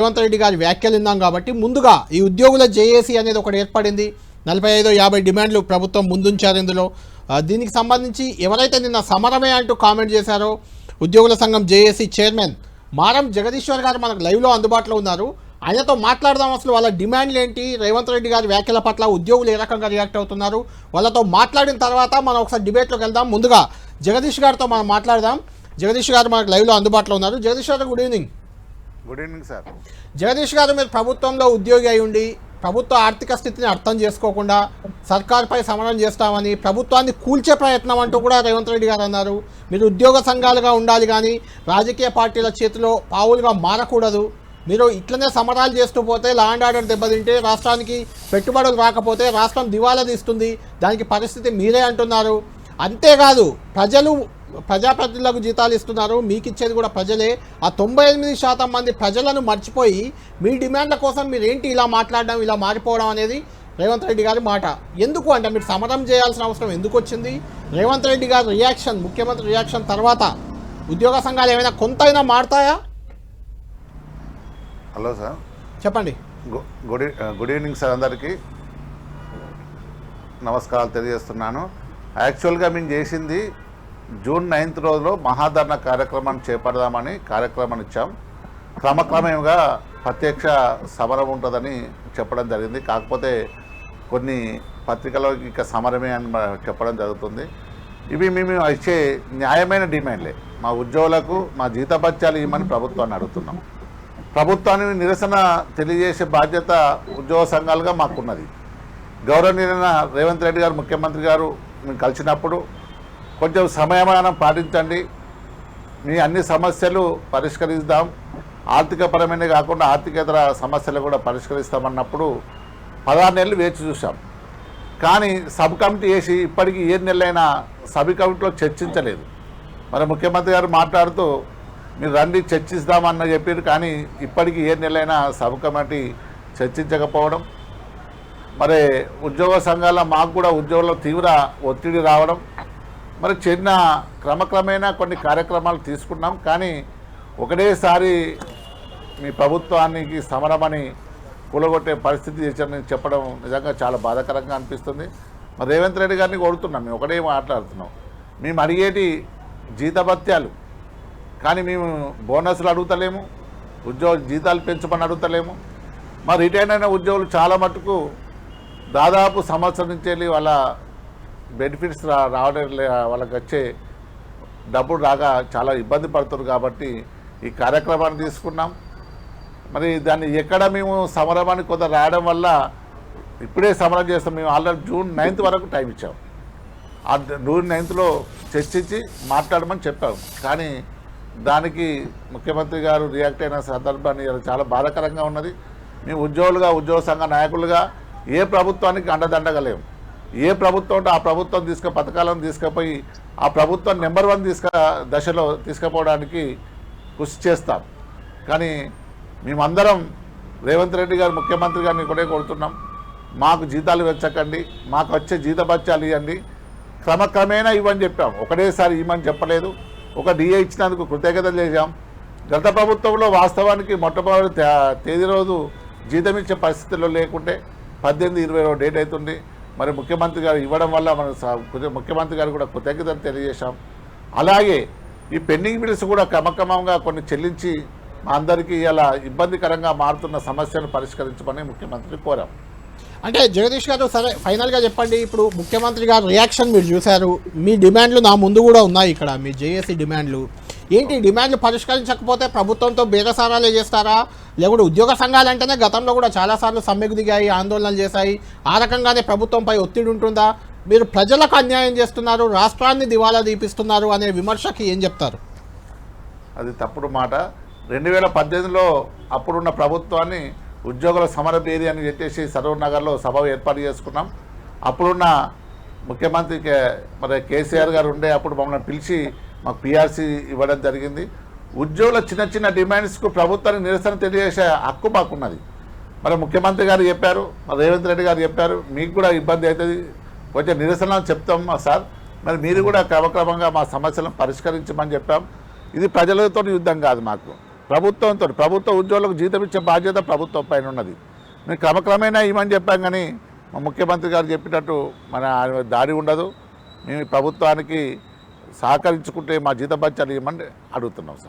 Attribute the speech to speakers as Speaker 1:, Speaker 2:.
Speaker 1: రేవంత్ రెడ్డి గారి వ్యాఖ్యలు విన్నాం కాబట్టి ముందుగా ఈ ఉద్యోగుల జేఏసీ అనేది ఒకటి ఏర్పడింది. 45-50 డిమాండ్లు ప్రభుత్వం ముందుంచారు. ఇందులో దీనికి సంబంధించి ఎవరైతే నిన్న సమరమే అంటూ కామెంట్ చేశారో ఉద్యోగుల సంఘం జేఏసీ చైర్మన్ మారం జగదీశ్వర్ గారు మనకు లైవ్లో అందుబాటులో ఉన్నారు. ఆయనతో మాట్లాడదాం. అసలు వాళ్ళ డిమాండ్లు ఏంటి, రేవంత్ రెడ్డి గారి వ్యాఖ్యల పట్ల ఉద్యోగులు ఏ రకంగా రియాక్ట్ అవుతున్నారు, వాళ్ళతో మాట్లాడిన తర్వాత మనం ఒకసారి డిబేట్లోకి వెళ్దాం. ముందుగా జగదీష్ గారితో మనం మాట్లాడదాం. జగదీష్ గారు మనకు లైవ్లో అందుబాటులో ఉన్నారు. జగదీష్ గారు good evening.
Speaker 2: Good evening sir.
Speaker 1: Jagadish గారు, మీరు ప్రభుత్వంలో ఉద్యోగి అయి ఉండి ప్రభుత్వ ఆర్థిక స్థితిని అర్థం చేసుకోకుండా సర్కార్పై సమరం చేస్తామని ప్రభుత్వాన్ని కూల్చే ప్రయత్నం అంటూ కూడా రేవంత్ రెడ్డి గారు అన్నారు. మీరు ఉద్యోగ సంఘాలుగా ఉండాలి కానీ రాజకీయ పార్టీల చేతిలో పావులుగా మారకూడదు. మీరు ఇట్లనే సమరాలు చేస్తూ పోతే లా అండ్ ఆర్డర్ దెబ్బతింటే రాష్ట్రానికి పెట్టుబడులు రాకపోతే రాష్ట్రం దివాలా తీస్తుంది. దానికి పరిస్థితి మీరే అంటున్నారు. అంతేకాదు ప్రజాప్రతినిధులకు జీతాలు ఇస్తున్నారు, మీకు ఇచ్చేది కూడా ప్రజలే. ఆ 98% మంది ప్రజలను మర్చిపోయి మీ డిమాండ్ల కోసం మీరు ఏంటి ఇలా మాట్లాడడం, ఇలా మారిపోవడం అనేది రేవంత్ రెడ్డి గారి మాట. ఎందుకు అంటే మీరు సమరం చేయాల్సిన అవసరం ఎందుకు వచ్చింది? రేవంత్ రెడ్డి గారి రియాక్షన్, ముఖ్యమంత్రి రియాక్షన్ తర్వాత ఉద్యోగ సంఘాలు ఏమైనా కొంతైనా మారుతాయా?
Speaker 2: హలో సార్,
Speaker 1: చెప్పండి.
Speaker 2: Good evening sir. అందరికీ నమస్కారాలు తెలియజేస్తున్నాను. యాక్చువల్గా మేము చేసింది జూన్ 9th రోజులో మహాధరణ కార్యక్రమాన్ని చేపడదామని కార్యక్రమాన్ని ఇచ్చాం. క్రమక్రమంగా ప్రత్యక్ష సమరం ఉంటుందని చెప్పడం జరిగింది. కాకపోతే కొన్ని పత్రికలో ఇక సమరమే అని చెప్పడం జరుగుతుంది. ఇవి మేము ఇచ్చే న్యాయమైన డిమాండ్లే. మా ఉద్యోగులకు మా జీతభత్యాలు ఇవ్వమని ప్రభుత్వాన్ని అడుగుతున్నాం. ప్రభుత్వాన్ని నిరసన తెలియజేసే బాధ్యత ఉద్యోగ సంఘాలుగా మాకున్నది. గౌరవనీయులైన రేవంత్ రెడ్డి గారు ముఖ్యమంత్రి గారు మేము కలిసినప్పుడు కొంచెం సమయమానం పాటించండి, మీ అన్ని సమస్యలు పరిష్కరిద్దాం, ఆర్థికపరమైన కాకుండా ఆర్థికేతర సమస్యలు కూడా పరిష్కరిస్తామన్నప్పుడు 16 నెలలు వేచి చూసాం. కానీ సబ్ కమిటీ వేసి ఇప్పటికీ 7 నెలలైనా సబ్ కమిటీలో చర్చించలేదు. మరి ముఖ్యమంత్రి గారు మాట్లాడుతూ మీరు రండి చర్చిస్తామన్న చెప్పారు, కానీ ఇప్పటికీ 7 నెలలైనా సబ్ కమిటీ చర్చించకపోవడం, మరి ఉద్యోగ సంఘాల మాకు కూడా ఉద్యోగుల తీవ్ర ఒత్తిడి రావడం, మరి చిన్న క్రమక్రమేణా కొన్ని కార్యక్రమాలు తీసుకున్నాం. కానీ ఒకటేసారి మీ ప్రభుత్వానికి సమరమని కూలగొట్టే పరిస్థితి చేశారని చెప్పడం నిజంగా చాలా బాధాకరంగా అనిపిస్తుంది. మరి రేవంత్ రెడ్డి గారిని కొడుతున్నాం, మేము ఒకటే మాట్లాడుతున్నాం. మేము అడిగేటి జీతభత్యాలు, కానీ మేము బోనస్లు అడుగుతలేము, ఉద్యోగ జీతాలు పెంచమని అడుగుతలేము. మా రిటైర్ అయిన ఉద్యోగులు చాలా మటుకు దాదాపు సంవత్సరం నుంచి వెళ్ళి వాళ్ళ బెనిఫిట్స్ రావడం, వాళ్ళకి వచ్చే డబ్బులు రాగా చాలా ఇబ్బంది పడుతున్నారు. కాబట్టి ఈ కార్యక్రమాన్ని తీసుకున్నాం. మరి దాన్ని ఎక్కడ మేము సమరమాన్ని కొంత రావడం వల్ల ఇప్పుడే సమరం చేస్తాం. మేము ఆల్రెడీ జూన్ 9th వరకు టైం ఇచ్చాం. ఆ జూన్ 9th చర్చించి మాట్లాడమని చెప్పాం. కానీ దానికి ముఖ్యమంత్రి గారు రియాక్ట్ అయిన సందర్భాన్ని చాలా బాధాకరంగా ఉన్నది. మేము ఉద్యోగులుగా, ఉద్యోగ సంఘ నాయకులుగా ఏ ప్రభుత్వానికి అండదండగా లేము. ఏ ప్రభుత్వం ఉంటే ఆ ప్రభుత్వం పథకాలను తీసుకుపోయి ఆ ప్రభుత్వం నెంబర్ 1 దశలో తీసుకుపోవడానికి కృషి చేస్తాం. కానీ మేమందరం రేవంత్ రెడ్డి గారు ముఖ్యమంత్రి గారిని కూడా కొడుతున్నాం, మాకు జీతాలు పెంచకండి, మాకు వచ్చే జీతభత్యాలు ఇవ్వండి, క్రమక్రమేణా ఇవ్వని చెప్పాం. ఒకటేసారి ఇవ్వమని చెప్పలేదు. ఒక డిఏ ఇచ్చినందుకు కృతజ్ఞతలు చేశాం. గత ప్రభుత్వంలో వాస్తవానికి మొట్టమొదటి తేదీ రోజు జీతం ఇచ్చే పరిస్థితుల్లో లేకుంటే 18-20 డేట్ అవుతుంది. మరి ముఖ్యమంత్రి గారు ఇవ్వడం వల్ల మన ముఖ్యమంత్రి గారు కూడా కృతజ్ఞతలు తెలియజేశాం. అలాగే ఈ పెండింగ్ బిల్స్ కూడా క్రమక్రమంగా కొన్ని చెల్లించి మా అందరికీ ఇలా ఇబ్బందికరంగా మారుతున్న సమస్యను పరిష్కరించమని ముఖ్యమంత్రిని కోరాం.
Speaker 1: అంటే జగదీష్ గారు, సరే ఫైనల్గా చెప్పండి. ఇప్పుడు ముఖ్యమంత్రి గారు రియాక్షన్ మీరు చూశారు, మీ డిమాండ్లు నా ముందు కూడా ఉన్నాయి. ఇక్కడ మీ జేఏసీ డిమాండ్లు ఏంటి? డిమాండ్లు పరిష్కరించకపోతే ప్రభుత్వంతో బేరసారాలే చేస్తారా? లేకుంటే ఉద్యోగ సంఘాలు అంటేనే గతంలో కూడా చాలాసార్లు సమ్మెకు దిగాయి, ఆందోళనలు చేశాయి. ఆ రకంగానే ప్రభుత్వంపై ఒత్తిడి ఉంటుందా? మీరు ప్రజలకు అన్యాయం చేస్తున్నారు, రాష్ట్రాన్ని దివాలా దీపిస్తున్నారు అనే విమర్శకి ఏం చెప్తారు?
Speaker 2: అది తప్పుడు మాట. 2018లో అప్పుడున్న ప్రభుత్వాన్ని ఉద్యోగుల సమరభేరి అని చెప్పేసి సరూర్ నగర్లో సభ ఏర్పాటు చేసుకున్నాం. అప్పుడున్న ముఖ్యమంత్రి మరి కేసీఆర్ గారు ఉండే అప్పుడు మమ్మల్ని పిలిచి మాకు పిఆర్సీ ఇవ్వడం జరిగింది. ఉద్యోగుల చిన్న చిన్న డిమాండ్స్కు ప్రభుత్వానికి నిరసన తెలియజేసే హక్కు మాకున్నది. మరి ముఖ్యమంత్రి గారు చెప్పారు, మరి రేవంత్ రెడ్డి గారు చెప్పారు, మీకు కూడా ఇబ్బంది అవుతుంది, కొంచెం నిరసన చెప్తాం సార్, మరి మీరు కూడా క్రమక్రమంగా మా సమస్యలను పరిష్కరించమని చెప్పాం. ఇది ప్రజలతో యుద్ధం కాదు, మాకు ప్రభుత్వ ఉద్యోగులకు జీతం ఇచ్చే బాధ్యత ప్రభుత్వం పైన ఉన్నది. మేము క్రమక్రమేణా ఇవ్వమని చెప్పాం, కానీ మా ముఖ్యమంత్రి గారు చెప్పినట్టు మన దారి ఉండదు. మేము ప్రభుత్వానికి సహకరించుకుంటే మా జీతం బత్యాలు ఇవ్వమని అడుగుతున్నాం సార్.